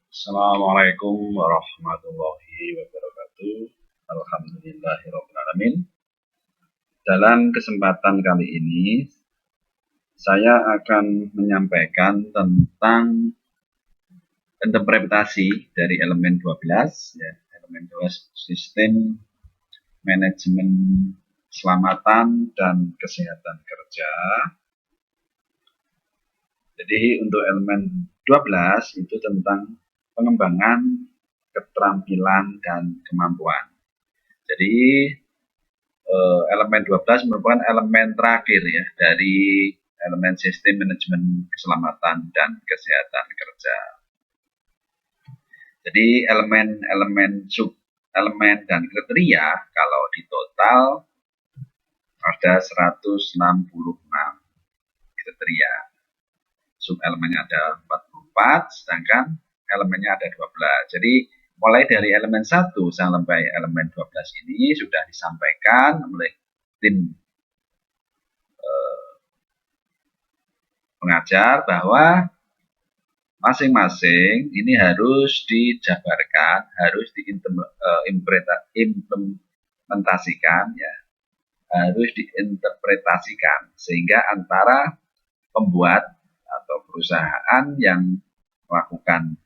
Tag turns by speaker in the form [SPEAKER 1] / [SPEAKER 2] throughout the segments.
[SPEAKER 1] Assalamualaikum warahmatullahi wabarakatuh. Alhamdulillahirrahmanirrahim. Dalam kesempatan kali ini, saya akan menyampaikan tentang interpretasi dari elemen 12, ya, elemen 12 sistem manajemen keselamatan dan kesehatan kerja. Jadi untuk elemen 12 itu tentang pengembangan keterampilan dan kemampuan. Jadi elemen 12 merupakan elemen terakhir ya dari elemen sistem manajemen keselamatan dan kesehatan kerja. Jadi elemen sub elemen dan kriteria kalau di total ada 166 kriteria. Sub elemennya ada 44, sedangkan elemennya ada 12. Jadi mulai dari elemen 1 sampai elemen 12 ini sudah disampaikan oleh tim pengajar bahwa masing-masing ini harus dijabarkan, harus diimplementasikan, ya, harus diinterpretasikan sehingga antara pembuat atau perusahaan yang melakukan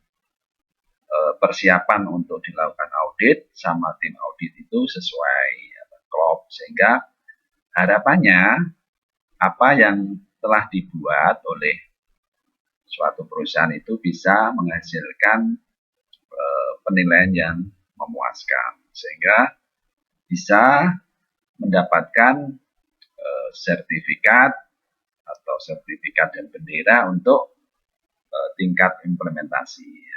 [SPEAKER 1] persiapan untuk dilakukan audit sama tim audit itu sesuai klop, sehingga harapannya apa yang telah dibuat oleh suatu perusahaan itu bisa menghasilkan penilaian yang memuaskan sehingga bisa mendapatkan sertifikat atau sertifikat dan bendera untuk tingkat implementasi.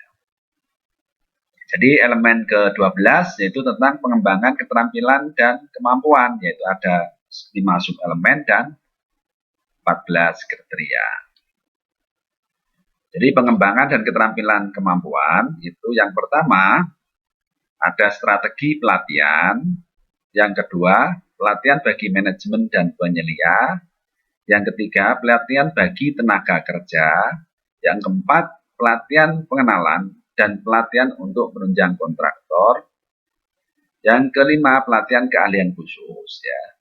[SPEAKER 1] Jadi elemen ke-12 yaitu tentang pengembangan keterampilan dan kemampuan, yaitu ada 5 subelemen dan 14 kriteria. Jadi pengembangan dan keterampilan kemampuan itu yang pertama ada strategi pelatihan, yang kedua pelatihan bagi manajemen dan penyelia, yang ketiga pelatihan bagi tenaga kerja, yang keempat pelatihan pengenalan dan pelatihan untuk penunjang kontraktor, yang kelima pelatihan keahlian khusus, ya,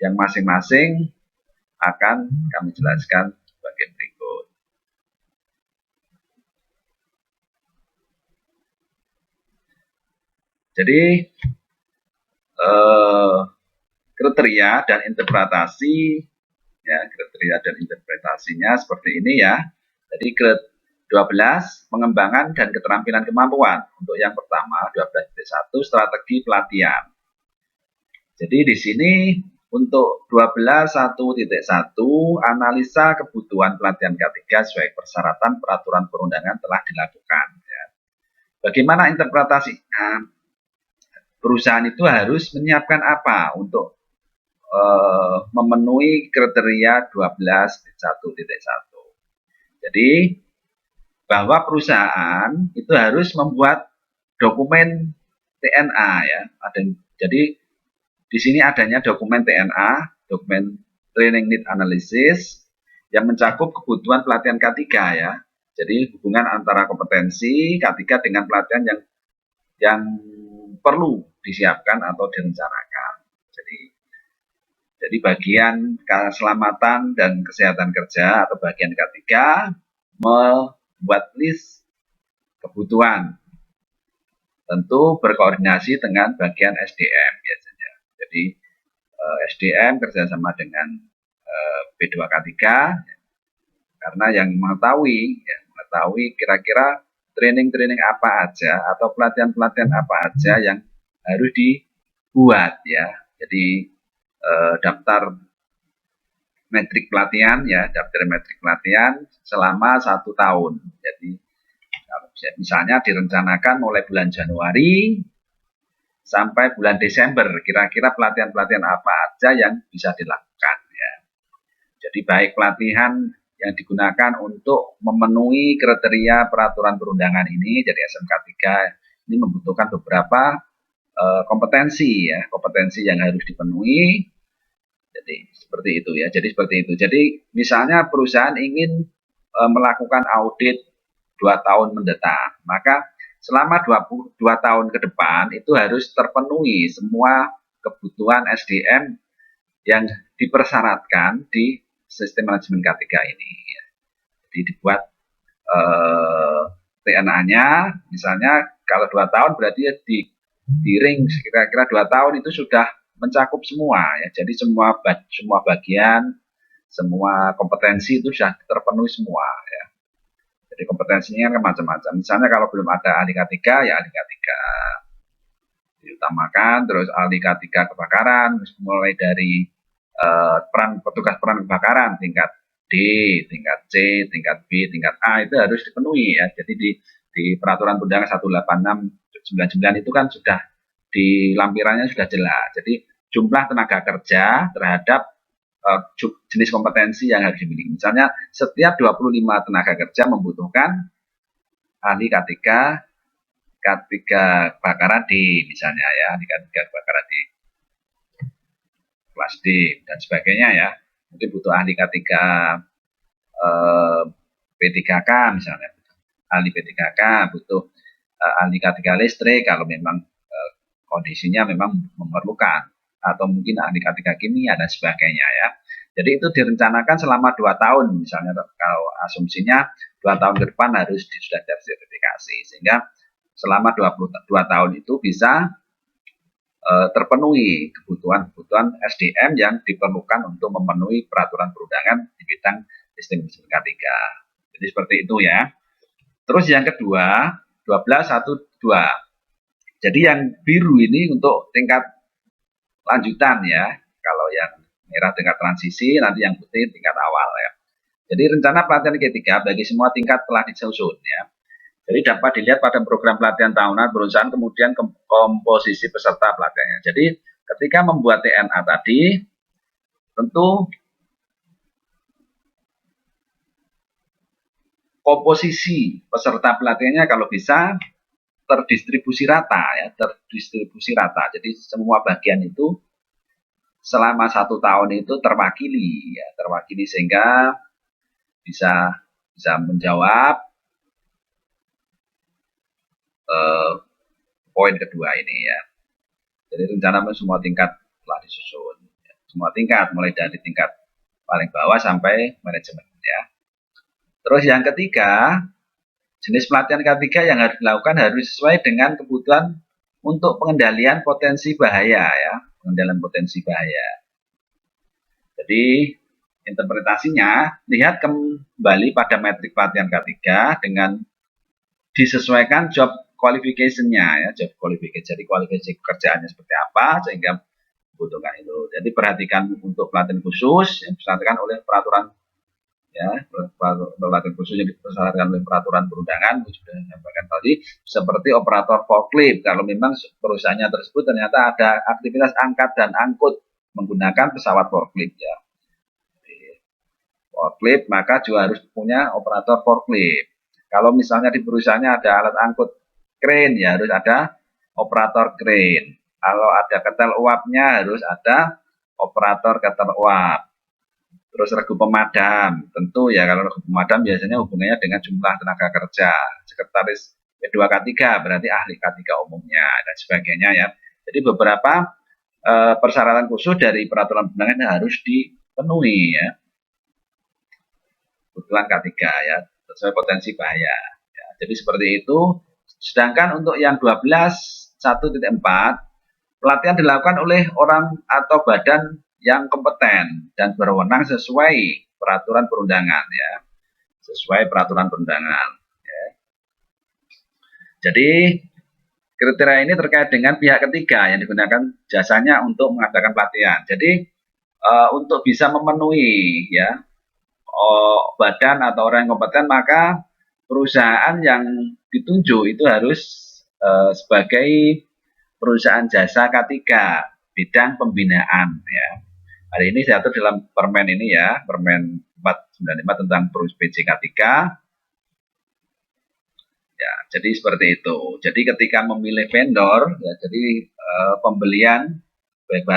[SPEAKER 1] yang masing-masing akan kami jelaskan sebagai berikut. Jadi kriteria dan interpretasi, ya, kriteria dan interpretasinya seperti ini ya. Jadi ke-12 pengembangan dan keterampilan kemampuan. Untuk yang pertama 12.1 strategi pelatihan. Jadi di sini untuk 12.1.1 analisa kebutuhan pelatihan K3 sesuai persyaratan peraturan perundangan telah dilakukan, ya. Bagaimana interpretasinya? Perusahaan itu harus menyiapkan apa untuk memenuhi kriteria 12.1.1. Jadi bahwa perusahaan itu harus membuat dokumen TNA, ya. Jadi di sini adanya dokumen TNA, dokumen Training Need Analysis, yang mencakup kebutuhan pelatihan K3, ya. Jadi hubungan antara kompetensi K3 dengan pelatihan yang perlu disiapkan atau direncanakan. Jadi bagian keselamatan dan kesehatan kerja atau bagian K3 membuat list kebutuhan, tentu berkoordinasi dengan bagian SDM biasanya. Jadi SDM kerjasama dengan P2K3, karena yang mengetahui kira-kira training apa aja atau pelatihan apa aja yang harus dibuat, ya. Jadi daftar metrik pelatihan, ya, daftar metrik pelatihan selama 1 tahun. Jadi misalnya direncanakan mulai bulan Januari sampai bulan Desember, kira-kira pelatihan apa aja yang bisa dilakukan, ya. Jadi baik pelatihan yang digunakan untuk memenuhi kriteria peraturan perundangan ini, jadi SMK3 ini membutuhkan beberapa kompetensi, ya, kompetensi yang harus dipenuhi. Jadi seperti itu, ya. Jadi misalnya perusahaan ingin melakukan audit 2 tahun mendatang. Maka selama 22 tahun ke depan itu harus terpenuhi semua kebutuhan SDM yang dipersyaratkan di sistem manajemen K3 ini. Jadi dibuat TNA-nya, misalnya kalau 2 tahun berarti di ring kira-kira 2 tahun itu sudah mencakup semua ya. Jadi semua bagian, semua kompetensi itu sudah terpenuhi semua ya. Jadi kompetensinya kan macam-macam. Misalnya kalau belum ada ahli K3 ya ahli K3 diutamakan, terus ahli K3 kebakaran mulai dari petugas peran kebakaran tingkat D, tingkat C, tingkat B, tingkat A itu harus dipenuhi ya. Jadi di peraturan undangan 186/99 itu kan sudah di lampirannya sudah jelas. Jadi jumlah tenaga kerja terhadap jenis kompetensi yang harus dimiliki. Misalnya setiap 25 tenaga kerja membutuhkan ahli K3 kebakaran D misalnya ya, ahli K3 kebakaran D kelas D dan sebagainya ya. Mungkin butuh ahli K3 P3K misalnya, ahli P3K, butuh ahli K3 listrik kalau memang kondisinya memang memerlukan, atau mungkin ahli K3 kimia dan sebagainya ya. Jadi itu direncanakan selama 2 tahun misalnya, kalau asumsinya 2 tahun ke depan harus sudah tersertifikasi, sehingga selama 22 tahun itu bisa terpenuhi kebutuhan SDM yang diperlukan untuk memenuhi peraturan perundangan di bidang sistem K3. Jadi seperti itu ya. Terus yang kedua, 12.1.2. Jadi yang biru ini untuk tingkat lanjutan ya. Kalau yang merah tingkat transisi, nanti yang putih tingkat awal ya. Jadi rencana pelatihan K3 bagi semua tingkat telah disusun ya. Jadi dapat dilihat pada program pelatihan tahunan perusahaan, kemudian komposisi peserta pelatihannya. Jadi ketika membuat TNA tadi, tentu komposisi peserta pelatihannya kalau bisa terdistribusi rata ya, terdistribusi rata. Jadi semua bagian itu selama 1 tahun itu terwakili ya, terwakili sehingga bisa menjawab poin kedua ini ya. Jadi rencana semua tingkat telah disusun. Ya. Semua tingkat, mulai dari tingkat paling bawah sampai manajemen ya. Terus yang ketiga, jenis pelatihan K3 yang harus dilakukan harus sesuai dengan kebutuhan untuk pengendalian potensi bahaya ya. Pengendalian potensi bahaya. Jadi interpretasinya, lihat kembali pada metrik pelatihan K3 dengan disesuaikan job qualification-nya ya, job qualification. Jadi kualifikasi pekerjaannya seperti apa sehingga membutuhkan itu. Jadi perhatikan untuk pelatihan khusus yang disarankan oleh peraturan ya, pelatihan khusus yang dipersyaratkan oleh peraturan perundangan sudah disampaikan tadi, seperti operator forklift. Kalau memang perusahaannya tersebut ternyata ada aktivitas angkat dan angkut menggunakan pesawat forklift ya. Forklift maka juga harus punya operator forklift. Kalau misalnya di perusahaannya ada alat angkut crane ya harus ada operator crane. Kalau ada ketel uapnya harus ada operator ketel uap. Terus regu pemadam, tentu ya kalau regu pemadam biasanya hubungannya dengan jumlah tenaga kerja. Sekretaris P2K3 berarti ahli K3 umumnya dan sebagainya ya. Jadi beberapa persyaratan khusus dari peraturan perundangan harus dipenuhi ya. Kebutuhan K3 ya, sesuai potensi bahaya. Ya, jadi seperti itu. Sedangkan untuk yang 12.1.4, pelatihan dilakukan oleh orang atau badan yang kompeten dan berwenang sesuai peraturan perundangan ya, sesuai peraturan perundangan. Ya. Jadi kriteria ini terkait dengan pihak ketiga yang digunakan jasanya untuk mengadakan pelatihan. Jadi untuk bisa memenuhi ya badan atau orang yang kompeten, maka perusahaan yang ditunjuk itu harus sebagai perusahaan jasa K3 bidang pembinaan ya. Hari ini diatur dalam permen ini ya, permen 495 tentang PJ K3 ya. Jadi seperti itu. Jadi ketika memilih vendor ya, jadi pembelian baik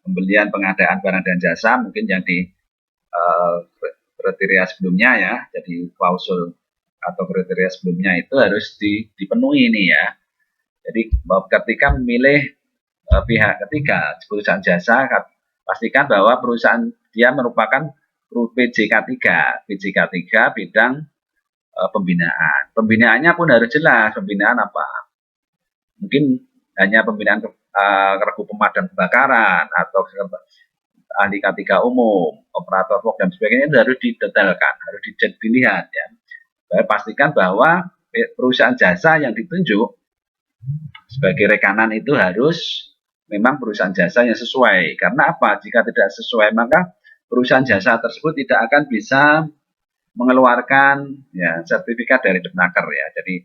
[SPEAKER 1] pembelian pengadaan barang dan jasa mungkin yang di kriteria sebelumnya ya, jadi klausul atau kriteria sebelumnya itu harus dipenuhi nih ya. Jadi ketika memilih pihak ketiga, perusahaan jasa, pastikan bahwa perusahaan dia merupakan PJK3, PJK3 bidang pembinaan. Pembinaannya pun harus jelas, pembinaan apa? Mungkin hanya pembinaan regu pemadam kebakaran atau ahli K3 umum, operator box dan sebagainya itu harus didetailkan, harus dilihat ya. Pastikan bahwa perusahaan jasa yang ditunjuk sebagai rekanan itu harus memang perusahaan jasa yang sesuai. Karena apa? Jika tidak sesuai maka perusahaan jasa tersebut tidak akan bisa mengeluarkan ya sertifikat dari Depnaker ya. Jadi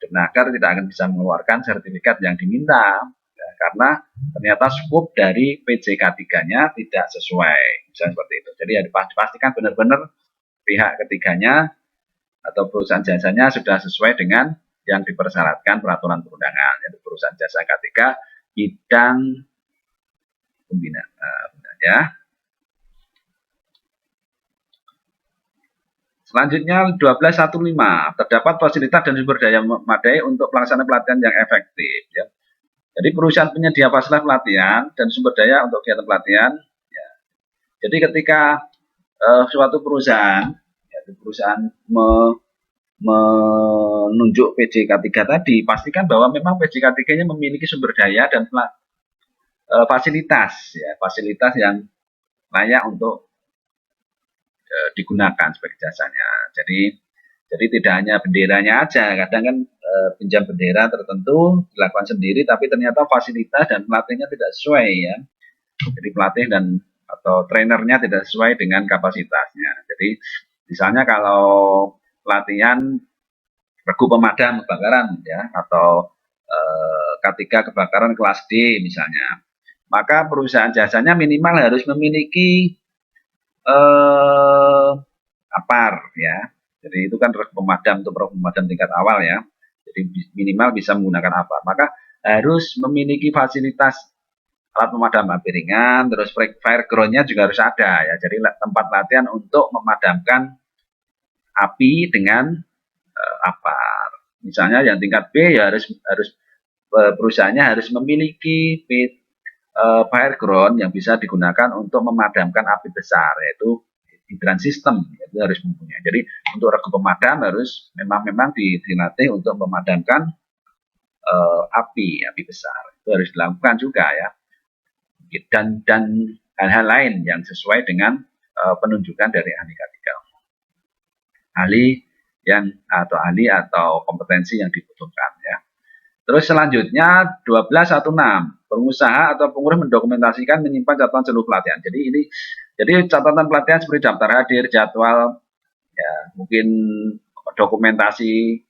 [SPEAKER 1] Depnaker tidak akan bisa mengeluarkan sertifikat yang diminta ya, karena ternyata skop dari PJK3-nya tidak sesuai. Misalnya seperti itu. Jadi ya dipastikan benar-benar pihak ketiganya atau perusahaan jasanya sudah sesuai dengan yang dipersyaratkan peraturan perundangan, yaitu perusahaan jasa K3 bidang pembinaan ya. Selanjutnya 1215, terdapat fasilitas dan sumber daya memadai untuk pelaksanaan pelatihan yang efektif ya. Jadi perusahaan penyedia fasilitas pelatihan dan sumber daya untuk kegiatan pelatihan ya. Jadi ketika suatu perusahaan menunjuk PJK3 tadi, pastikan bahwa memang PJK3-nya memiliki sumber daya dan fasilitas ya, fasilitas yang layak untuk digunakan sebagai jasanya. Jadi tidak hanya benderanya aja, kadang kan pinjam bendera tertentu dilakukan sendiri, tapi ternyata fasilitas dan pelatihnya tidak sesuai ya. Jadi pelatih dan atau trainernya tidak sesuai dengan kapasitasnya. Jadi misalnya kalau pelatihan regu pemadam kebakaran ya atau K3 kebakaran kelas D misalnya, maka perusahaan jasanya minimal harus memiliki APAR ya. Jadi itu kan regu pemadam untuk regu pemadam tingkat awal ya. Jadi minimal bisa menggunakan APAR. Maka harus memiliki fasilitas alat pemadam api ringan, terus fire ground-nya juga harus ada ya. Jadi tempat latihan untuk memadamkan api dengan APAR. Misalnya yang tingkat B ya harus perusahaannya harus memiliki fire ground yang bisa digunakan untuk memadamkan api besar, yaitu hidran system, itu harus mempunyai. Jadi untuk regu pemadam harus memang dilatih untuk memadamkan api besar. Itu harus dilakukan juga ya. Dan hal-hal lain yang sesuai dengan penunjukan dari ahli K3. Ahli atau kompetensi yang dibutuhkan ya. Terus selanjutnya 1216, pengusaha atau pengurus mendokumentasikan menyimpan catatan seluruh pelatihan. Jadi catatan pelatihan seperti daftar hadir, jadwal, ya mungkin dokumentasi,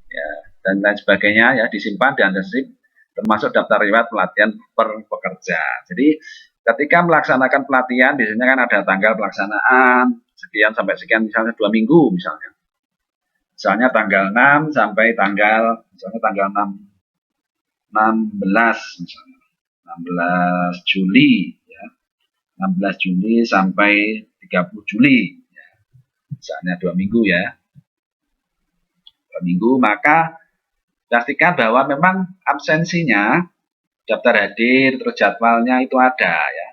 [SPEAKER 1] ya dan lain sebagainya ya disimpan dan arsip, termasuk daftar riwayat pelatihan per pekerja. Jadi ketika melaksanakan pelatihan biasanya kan ada tanggal pelaksanaan sekian sampai sekian, misalnya 2 minggu misalnya. Misalnya tanggal 6 sampai tanggal 16 misalnya 16 Juli ya. 16 Juli sampai 30 Juli ya. Misalnya 2 minggu ya. 2 minggu, maka pastikan bahwa memang absensinya daftar hadir terus jadwalnya itu ada ya.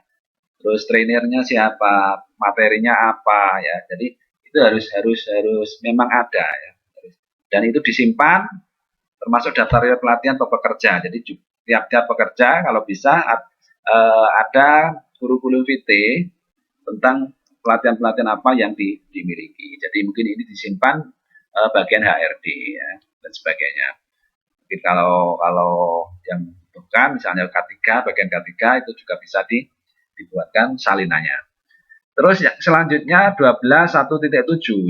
[SPEAKER 1] Terus trainernya siapa, materinya apa ya. Jadi itu harus memang ada ya. Dan itu disimpan termasuk daftar pelatihan per pekerja. Jadi tiap-tiap pekerja kalau bisa ada kurikulum vitae tentang pelatihan-pelatihan apa yang dimiliki. Jadi mungkin ini disimpan bagian HRD ya, dan sebagainya. Mungkin kalau yang bukan misalnya K3, bagian K3 itu juga bisa dibuatkan salinannya. Terus ya, selanjutnya 12.1.7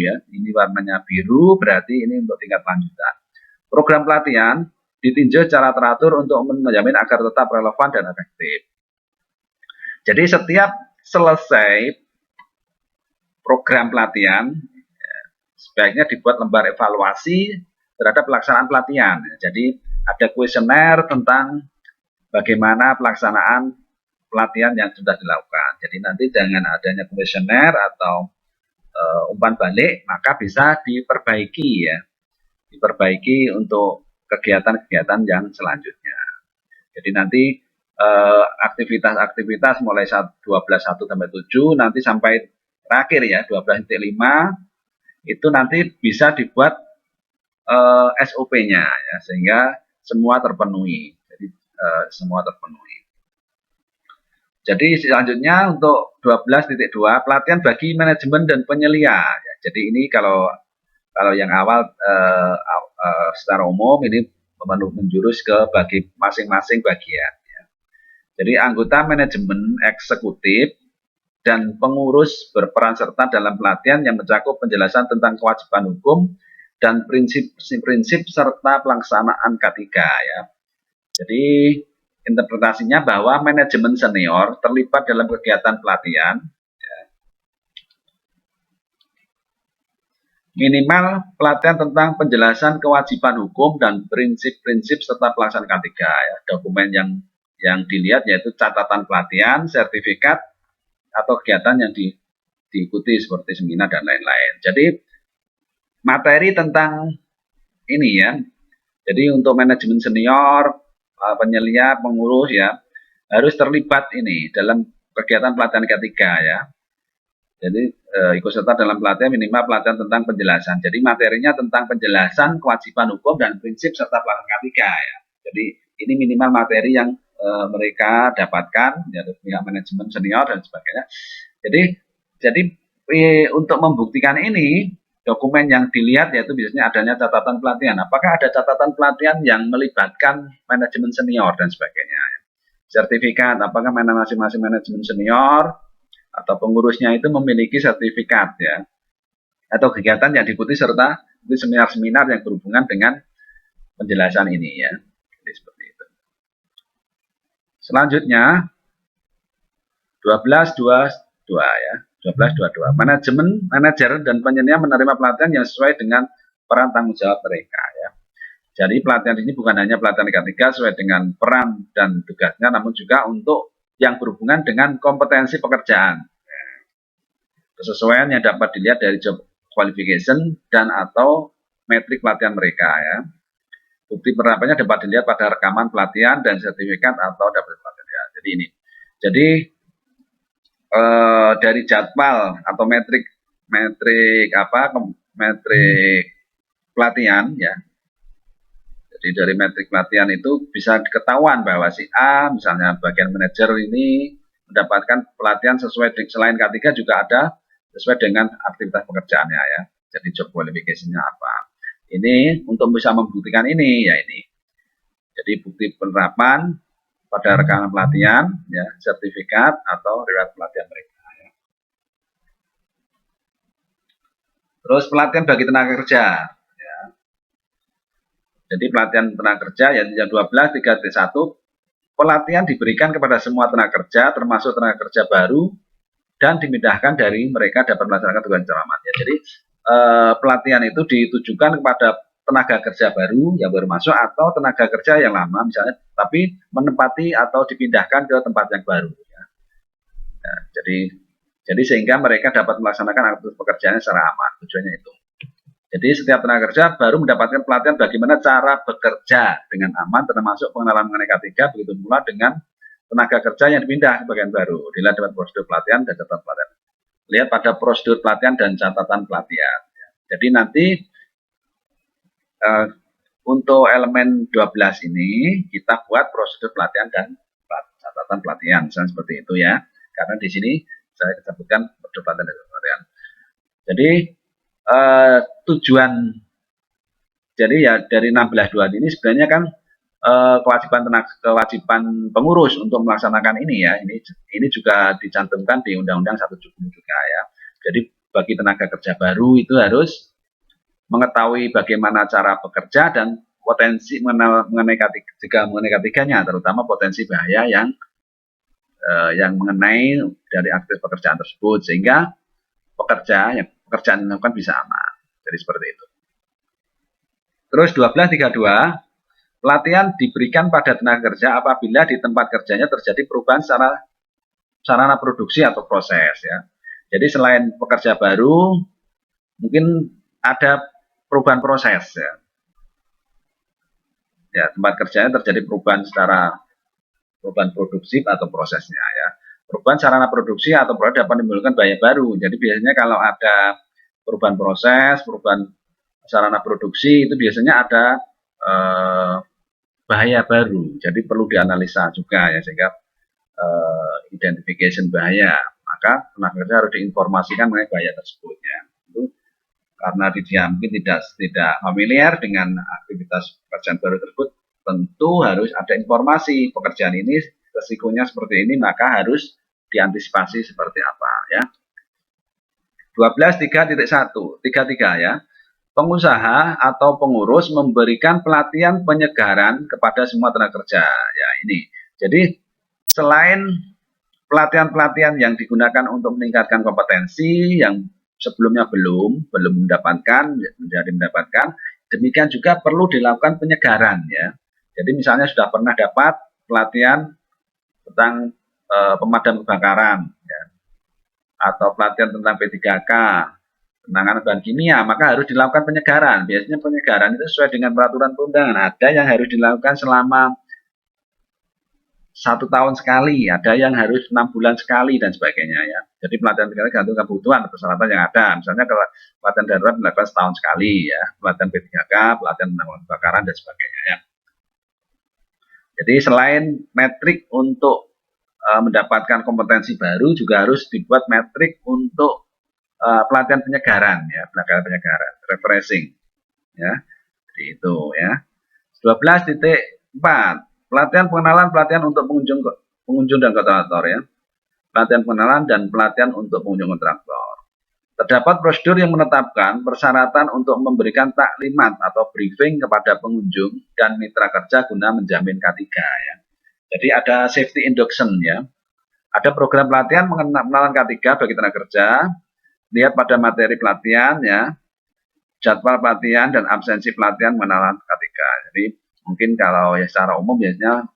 [SPEAKER 1] ya, ini warnanya biru berarti ini untuk tingkat lanjutan. Program pelatihan ditinjau secara teratur untuk menjamin agar tetap relevan dan efektif. Jadi setiap selesai program pelatihan, sebaiknya dibuat lembar evaluasi terhadap pelaksanaan pelatihan. Jadi ada kuesioner tentang bagaimana pelaksanaan pelatihan yang sudah dilakukan. Jadi nanti dengan adanya kuesioner atau umpan balik, maka bisa diperbaiki ya, diperbaiki untuk kegiatan-kegiatan yang selanjutnya. Jadi nanti aktivitas-aktivitas mulai 12.1 sampai 7 nanti sampai terakhir ya 12.5 itu nanti bisa dibuat SOP-nya ya, sehingga semua terpenuhi. Jadi semua terpenuhi. Jadi selanjutnya untuk 12.2 pelatihan bagi manajemen dan penyelia. Ya, jadi ini kalau yang awal secara umum ini menjurus ke bagi masing-masing bagian. Ya. Jadi anggota manajemen eksekutif dan pengurus berperan serta dalam pelatihan yang mencakup penjelasan tentang kewajiban hukum dan prinsip-prinsip serta pelaksanaan K3 ya. Jadi interpretasinya bahwa manajemen senior terlibat dalam kegiatan pelatihan ya. Minimal pelatihan tentang penjelasan kewajiban hukum dan prinsip-prinsip serta pelaksanaan K3 ya. Dokumen yang dilihat yaitu catatan pelatihan, sertifikat atau kegiatan yang diikuti seperti seminar dan lain-lain. Jadi materi tentang ini ya. Jadi untuk manajemen senior, penyelia, pengurus ya harus terlibat ini dalam kegiatan pelatihan K3 ya. Jadi ikut serta dalam pelatihan minimal pelatihan tentang penjelasan. Jadi materinya tentang penjelasan kewajiban hukum dan prinsip serta pelaksanaan K3 ya. Jadi ini minimal materi yang mereka dapatkan ya, dari pihak manajemen senior dan sebagainya. Jadi untuk membuktikan ini dokumen yang dilihat yaitu biasanya adanya catatan pelatihan. Apakah ada catatan pelatihan yang melibatkan manajemen senior dan sebagainya. Sertifikat, apakah masing-masing manajemen senior atau pengurusnya itu memiliki sertifikat ya. Atau kegiatan yang diikuti serta seminar-seminar yang berhubungan dengan penjelasan ini ya. Jadi seperti itu. Selanjutnya 12.22 ya. 12.22. Manajer dan penyelia menerima pelatihan yang sesuai dengan peran tanggung jawab mereka ya. Jadi pelatihan ini bukan hanya pelatihan K3 sesuai dengan peran dan tugasnya, namun juga untuk yang berhubungan dengan kompetensi pekerjaan. Kesesuaian yang dapat dilihat dari job qualification dan atau metrik pelatihan mereka ya. Bukti penerapannya dapat dilihat pada rekaman pelatihan dan sertifikat atau dapat pelatihan ya. Jadi ini. Jadi dari jadwal atau metrik pelatihan ya. Jadi dari metrik pelatihan itu bisa diketahuan bahwa si A misalnya bagian manajer ini mendapatkan pelatihan sesuai selain K3 juga ada sesuai dengan aktivitas pekerjaannya ya. Jadi job qualification-nya apa. Ini untuk bisa membuktikan ini ya ini. Jadi bukti penerapan pada rekaman pelatihan, ya, sertifikat atau riwayat pelatihan mereka. Ya. Terus pelatihan bagi tenaga kerja. Ya. Jadi pelatihan tenaga kerja yang 12.3.1 pelatihan diberikan kepada semua tenaga kerja, termasuk tenaga kerja baru, dan dimudahkan dari mereka dapat melaksanakan tugas ceramah. Ya, jadi pelatihan itu ditujukan kepada tenaga kerja baru yang baru masuk atau tenaga kerja yang lama misalnya, tapi menempati atau dipindahkan ke tempat yang baru. Ya. Ya, jadi sehingga mereka dapat melaksanakan aktivitas pekerjaannya secara aman. Tujuannya itu. Jadi setiap tenaga kerja baru mendapatkan pelatihan bagaimana cara bekerja dengan aman, termasuk pengenalan mengenai K3, begitu pula dengan tenaga kerja yang dipindah ke bagian baru. Dilihat dapat prosedur pelatihan dan catatan pelatihan. Lihat pada prosedur pelatihan dan catatan pelatihan. Jadi nanti untuk elemen 12 ini kita buat prosedur pelatihan dan catatan pelatihan, misalnya seperti itu ya. Karena di sini saya sebutkan prosedur pelatihan dan pelatihan. Jadi tujuan jadi ya dari 16.2 ini sebenarnya kan kewajiban pengurus untuk melaksanakan ini ya. Ini juga dicantumkan di Undang-Undang 170 juga ya. Jadi bagi tenaga kerja baru itu harus mengetahui bagaimana cara bekerja dan potensi mengenai K3-nya, terutama potensi bahaya yang mengenai dari aktivitas pekerjaan tersebut, sehingga pekerjaan yang dilakukan bisa aman. Jadi seperti itu. Terus 12.32 pelatihan diberikan pada tenaga kerja apabila di tempat kerjanya terjadi perubahan secara sarana produksi atau proses ya. Jadi selain pekerja baru, mungkin ada perubahan proses ya. Ya, tempat kerjanya terjadi perubahan secara perubahan produksi atau prosesnya ya. Perubahan sarana produksi atau produk dapat menimbulkan bahaya baru. Jadi biasanya kalau ada perubahan proses, perubahan sarana produksi itu biasanya ada bahaya baru. Jadi perlu dianalisa juga ya sehingga identification bahaya. Maka tenaga kerja harus diinformasikan mengenai bahaya tersebut ya. Itu karena dia mungkin tidak familiar dengan aktivitas pekerjaan baru tersebut, tentu harus ada informasi pekerjaan ini resikonya seperti ini, maka harus diantisipasi seperti apa ya. 12.3.1 ya. Pengusaha atau pengurus memberikan pelatihan penyegaran kepada semua tenaga kerja. Ya ini. Jadi selain pelatihan-pelatihan yang digunakan untuk meningkatkan kompetensi yang sebelumnya belum mendapatkan, demikian juga perlu dilakukan penyegaran ya. Jadi misalnya sudah pernah dapat pelatihan tentang pemadam kebakaran ya, atau pelatihan tentang P3K, penanganan bahan kimia, maka harus dilakukan penyegaran. Biasanya penyegaran itu sesuai dengan peraturan perundangan. Ada yang harus dilakukan selama 1 tahun sekali, ada yang harus 6 bulan sekali dan sebagainya ya. Jadi pelatihan sekali gantung kebutuhan atau persyaratan yang ada. Misalnya kalau pelatihan darurat dilakukan setahun sekali ya, pelatihan P3K, pelatihan penanggulangan kebakaran dan sebagainya ya. Jadi selain metrik untuk mendapatkan kompetensi baru, juga harus dibuat metrik untuk pelatihan penyegaran ya, pelatihan penyegaran, refreshing ya. Jadi itu ya. 12.4 pelatihan pengenalan pelatihan untuk pengunjung dan kontraktor ya. Pelatihan pengenalan dan pelatihan untuk pengunjung kontraktor. Terdapat prosedur yang menetapkan persyaratan untuk memberikan taklimat atau briefing kepada pengunjung dan mitra kerja guna menjamin K3 ya. Jadi ada safety induction ya. Ada program pelatihan pengenalan K3 bagi tenaga kerja. Lihat pada materi pelatihan ya, jadwal pelatihan dan absensi pelatihan mengenal K3. Jadi mungkin kalau ya secara umum biasanya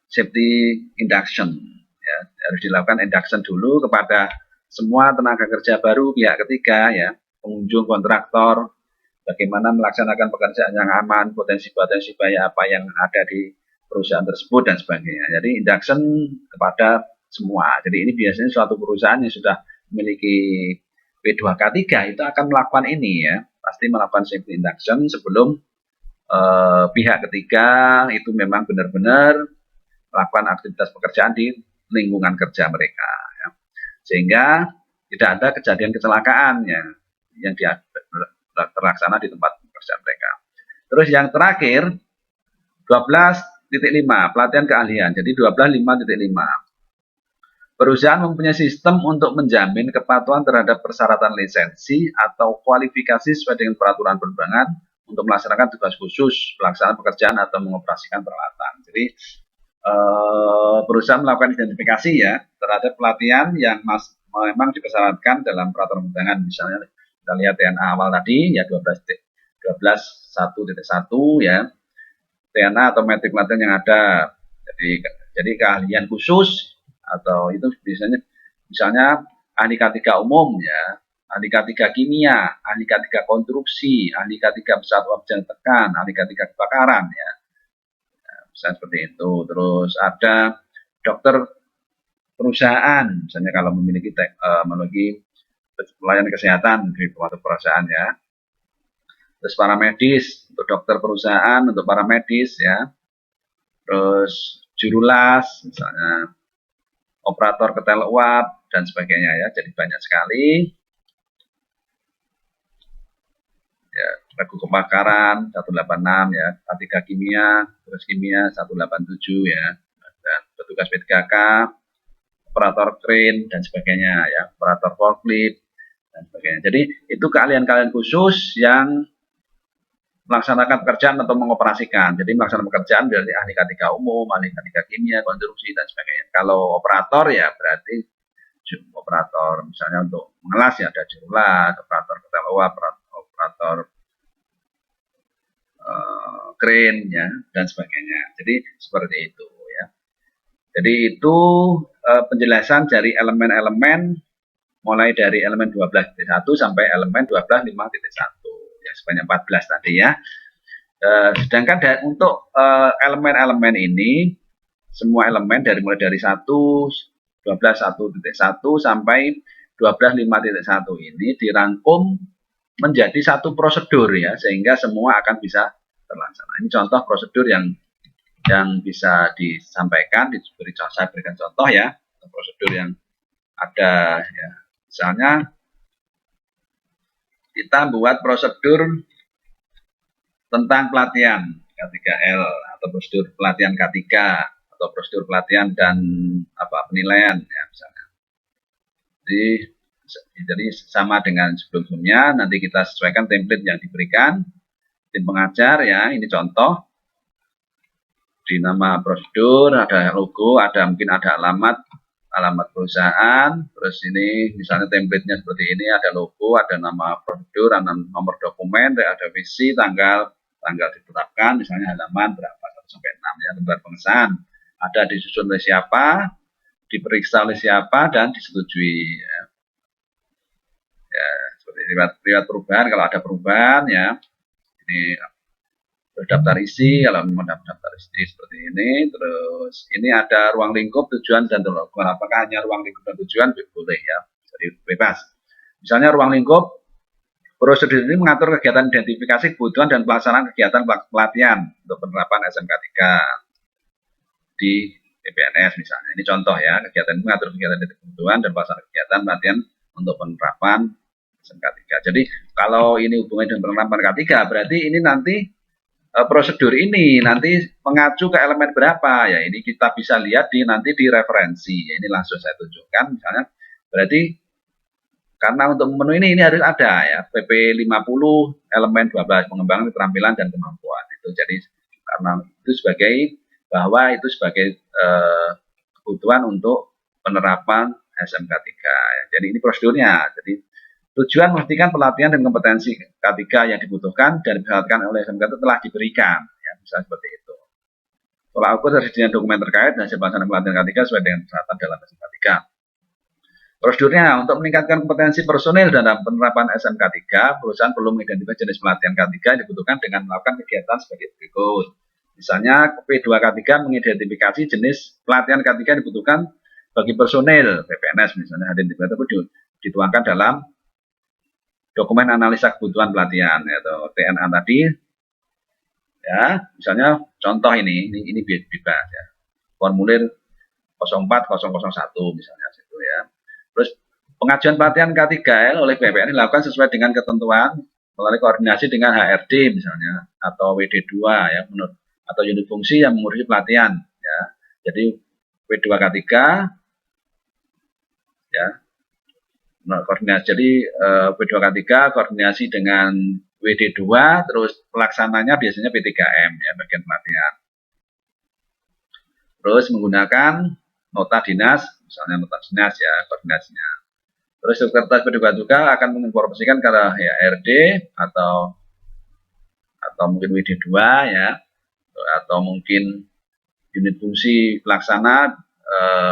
[SPEAKER 1] safety induction ya, harus dilakukan induction dulu kepada semua tenaga kerja baru pihak ketiga ya, pengunjung kontraktor, bagaimana melaksanakan pekerjaan yang aman, potensi-potensi bahaya apa yang ada di perusahaan tersebut dan sebagainya. Jadi induction kepada semua. Jadi ini biasanya suatu perusahaan yang sudah memiliki P2K3 itu akan melakukan ini ya, pasti melakukan safety induction sebelum pihak ketiga itu memang benar-benar melakukan aktivitas pekerjaan di lingkungan kerja mereka ya. Sehingga tidak ada kejadian kecelakaan ya, yang terlaksana di tempat pekerjaan mereka. Terus yang terakhir 12.5 pelatihan keahlian. Jadi 12.5.5 perusahaan mempunyai sistem untuk menjamin kepatuhan terhadap persyaratan lisensi atau kualifikasi sesuai dengan peraturan perundangan untuk melaksanakan tugas khusus, pelaksanaan pekerjaan atau mengoperasikan peralatan. Jadi perusahaan melakukan identifikasi ya terhadap pelatihan yang memang dipersyaratkan dalam peraturan perundangan. Misalnya kita lihat TNA awal tadi ya 12.1.1 ya, TNA atau metrik pelatihan yang ada. Jadi keahlian khusus atau itu biasanya misalnya ahli K3 umum ya, ahli K3 kimia, ahli K3 konstruksi, ahli K3 pesawat objek tekan, ahli K3 kebakaran ya. Misalnya seperti itu. Terus ada dokter perusahaan, misalnya kalau memiliki pelayanan kesehatan di suatu perusahaan ya. Terus para medis, untuk dokter perusahaan, untuk para medis ya. Terus jurulas, misalnya operator ketel uap dan sebagainya ya. Jadi banyak sekali. Ya, regu kebakaran 186 ya, K3 kimia, terus kimia 187 ya, dan petugas P3K, operator crane dan sebagainya ya, operator forklift dan sebagainya. Jadi itu keahlian-keahlian khusus yang melaksanakan pekerjaan atau mengoperasikan. Jadi melaksanakan pekerjaan dari ahli K3 umum, ahli K3 kimia, konstruksi dan sebagainya. Kalau operator ya berarti operator misalnya untuk mengelas ya ada jurulas, operator ketel uap, operator crane ya dan sebagainya. Jadi seperti itu ya. Jadi itu penjelasan dari elemen-elemen mulai dari elemen 12.1 sampai elemen 12.5.1 ya, sebanyak 14 tadi ya. Sedangkan untuk elemen-elemen ini semua elemen mulai dari 12.1.1 sampai 12.5.1 ini dirangkum menjadi satu prosedur ya, sehingga semua akan bisa terlaksana. Ini contoh prosedur yang bisa disampaikan, saya berikan contoh ya, prosedur yang ada ya. Misalnya kita buat prosedur tentang pelatihan K3L atau prosedur pelatihan K3 atau prosedur pelatihan dan penilaian ya misalnya. Jadi sama dengan sebelumnya, nanti kita sesuaikan template yang diberikan tim pengajar ya. Ini contoh di nama prosedur ada logo, mungkin ada alamat perusahaan, terus ini misalnya template-nya seperti ini, ada logo, ada nama prosedur, ada nomor dokumen, ada visi, tanggal ditetapkan, misalnya halaman berapa 1 sampai 6 ya, lembar pengesahan, ada disusun oleh siapa, diperiksa oleh siapa, dan disetujui ya. Seperti riwayat perubahan, kalau ada perubahan ya, ini daftar isi, kalau memang daftar isi seperti ini. Terus ini ada ruang lingkup, tujuan, dan tujuan. Apakah hanya ruang lingkup dan tujuan? Boleh ya, jadi bebas. Misalnya ruang lingkup, prosedur ini mengatur kegiatan identifikasi kebutuhan dan pelaksanaan kegiatan pelatihan untuk penerapan SMK 3 di PPNS misalnya. Ini contoh ya, kegiatan ini mengatur kegiatan kebutuhan dan pelaksanaan kegiatan pelatihan untuk penerapan SMK 3. Jadi kalau ini hubungannya dengan penerapan K3, berarti ini nanti prosedur ini nanti mengacu ke elemen berapa ya, ini kita bisa lihat nanti di referensi ya, ini langsung saya tunjukkan misalnya. Berarti karena untuk memenuhi ini harus ada ya PP 50 elemen 12 pengembangan keterampilan dan kemampuan itu. Jadi karena itu sebagai kebutuhan untuk penerapan SMK 3 ya. Jadi ini prosedurnya. Jadi tujuan memastikan pelatihan dan kompetensi K3 yang dibutuhkan dan diperlihatkan oleh SMK itu telah diberikan ya, misalnya seperti itu. Tolak ukur tersedia dokumen terkait dan hasil pelaksanaan pelatihan K3 sesuai dengan persyaratan dalam SMK 3. Prosedurnya, untuk meningkatkan kompetensi personil dalam penerapan SMK 3, perusahaan perlu mengidentifikasi jenis pelatihan K3 yang dibutuhkan dengan melakukan kegiatan sebagai berikut. Misalnya, P2 K3 mengidentifikasi jenis pelatihan K3 yang dibutuhkan bagi personil PPNS, misalnya itu dituangkan dalam dokumen analisa kebutuhan pelatihan atau TNA tadi. Ya, misalnya contoh ini bebas ya. Formulir 04001 misalnya situ ya. Terus pengajuan pelatihan K3L oleh BPN dilakukan sesuai dengan ketentuan melalui koordinasi dengan HRD misalnya atau WD2 ya, menurut atau unit fungsi yang mengurusi pelatihan ya. Jadi W2 K3 ya. Koordinasi, jadi W2 K3 koordinasi dengan WD2, terus pelaksananya biasanya P3M ya, bagian pelatihan. Terus menggunakan nota dinas, misalnya nota dinas ya, koordinasinya. Terus sekretaris P2 juga akan menginformasikan ke HRD atau mungkin WD2 ya, atau mungkin unit fungsi pelaksana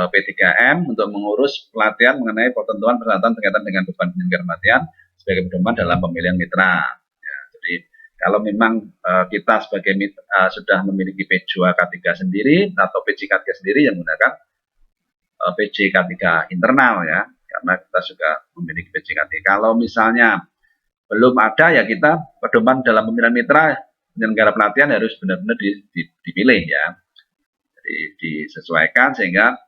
[SPEAKER 1] P3M untuk mengurus pelatihan mengenai ketentuan persyaratan berkaitan dengan beban penyelenggaraan pelatihan sebagai pedoman dalam pemilihan mitra. Ya, jadi kalau memang kita sebagai sudah memiliki P2 K3 sendiri atau PJ K3 sendiri yang menggunakan PJ K3 internal ya, karena kita juga memiliki PJ K3. Kalau misalnya belum ada ya kita pedoman dalam pemilihan mitra penyelenggara pelatihan harus benar-benar dipilih ya. Disesuaikan sehingga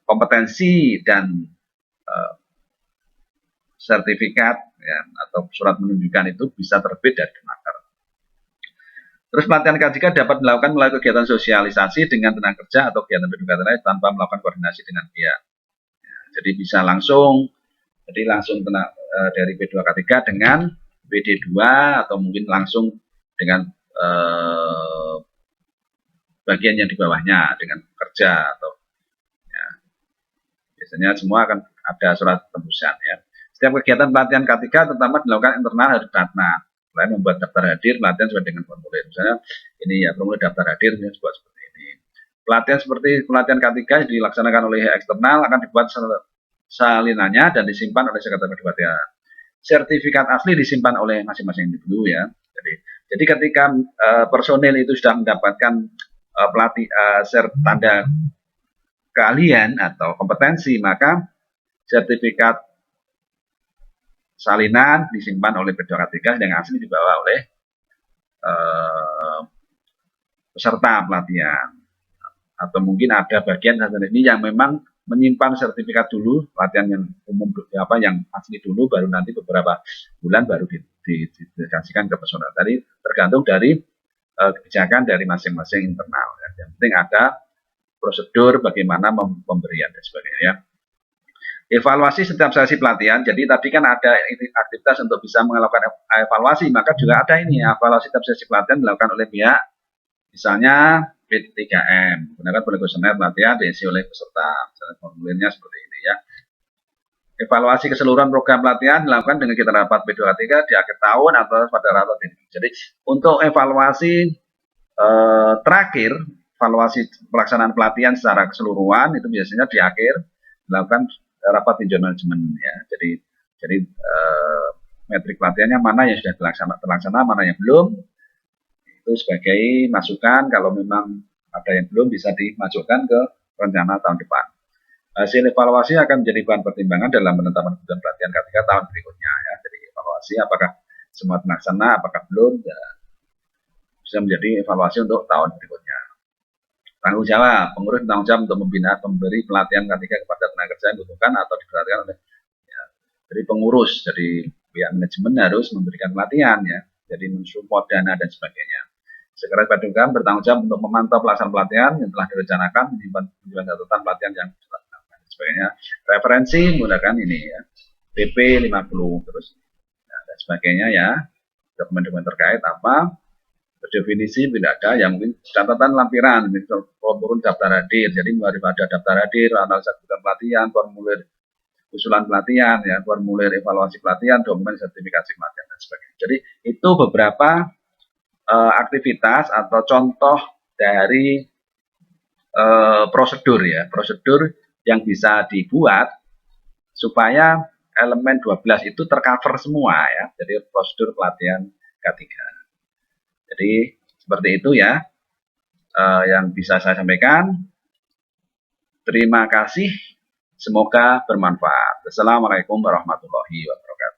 [SPEAKER 1] kompetensi dan sertifikat ya, atau surat menunjukkan itu bisa terbit dari Kemenaker. Terus pelatihan K3 dapat dilakukan melalui kegiatan sosialisasi dengan tenaga kerja atau kegiatan pendidikan lain tanpa melakukan koordinasi dengan pihak. Ya, jadi bisa langsung dari P2 K3 dengan WD2 atau mungkin langsung dengan bagian yang di bawahnya dengan kerja atau ya, biasanya semua akan ada surat tembusan ya. Setiap kegiatan pelatihan K3 terutama dilakukan internal harus daftar. Selain membuat daftar hadir pelatihan sesuai dengan formulir. Misalnya ini ya formulir daftar hadir dibuat seperti ini. Pelatihan seperti pelatihan K3 dilaksanakan oleh eksternal akan dibuat salinannya dan disimpan oleh sekretariat kedeputian. Sertifikat asli disimpan oleh masing-masing individu ya. Jadi ketika personil itu sudah mendapatkan tanda keahlian atau kompetensi, maka sertifikat salinan disimpan oleh P2K3 yang asli dibawa oleh peserta pelatihan. Atau mungkin ada bagian ini yang memang menyimpan sertifikat dulu, pelatihan yang umum yang asli dulu, baru nanti beberapa bulan baru dikasihkan ke personel. Tadi tergantung dari kebijakan dari masing-masing internal. Ya. Yang penting ada prosedur bagaimana pemberian dan sebagainya. Ya. Evaluasi setiap sesi pelatihan. Jadi tadi kan ada aktivitas untuk bisa melakukan evaluasi, maka juga ada ini evaluasi setiap sesi pelatihan dilakukan oleh pihak, misalnya P3M, menggunakan kuesioner pelatihan diisi oleh peserta. Misalnya formulirnya seperti ini ya. Evaluasi keseluruhan program pelatihan dilakukan dengan kita rapat P2K3 di akhir tahun atau pada rapat ini. Jadi untuk evaluasi terakhir, evaluasi pelaksanaan pelatihan secara keseluruhan itu biasanya di akhir dilakukan rapat tinjau manajemen ya. Jadi metrik pelatihannya mana yang sudah terlaksana, mana yang belum. Itu sebagai masukan kalau memang ada yang belum bisa dimasukkan ke rencana tahun depan. Hasil evaluasi akan menjadi bahan pertimbangan dalam menetapkan kebutuhan pelatihan K3 tahun berikutnya ya. Jadi evaluasi apakah semua terlaksana, apakah belum, ya, bisa menjadi evaluasi untuk tahun berikutnya. Tanggung jawab, pengurus tanggung jawab untuk membina pemberi pelatihan K3 kepada tenaga kerja yang dibutuhkan atau diperhatikan oleh ya. Jadi pengurus, jadi pihak manajemen harus memberikan pelatihan ya. Jadi mensupport dana dan sebagainya. Sekretariat Badungkam bertanggung jawab untuk memantau pelaksanaan pelatihan yang telah direncanakan, menyimpan catatan pelatihan yang dilaksanakan dan sebagainya. Referensi menggunakan ini ya, PP 50 terus ya, dan sebagainya ya. Dokumen-dokumen terkait apa berdefinisi bila ada yang mungkin catatan lampiran, turun daftar hadir. Jadi daripada daftar hadir, analisa kebutuhan pelatihan, formulir usulan pelatihan, ya, formulir evaluasi pelatihan, dokumen sertifikasi pelatihan dan sebagainya. Jadi itu beberapa aktivitas atau contoh dari prosedur ya, prosedur yang bisa dibuat supaya elemen 12 itu tercover semua ya. Jadi prosedur pelatihan K3. Jadi seperti itu ya yang bisa saya sampaikan. Terima kasih. Semoga bermanfaat. Assalamualaikum warahmatullahi wabarakatuh.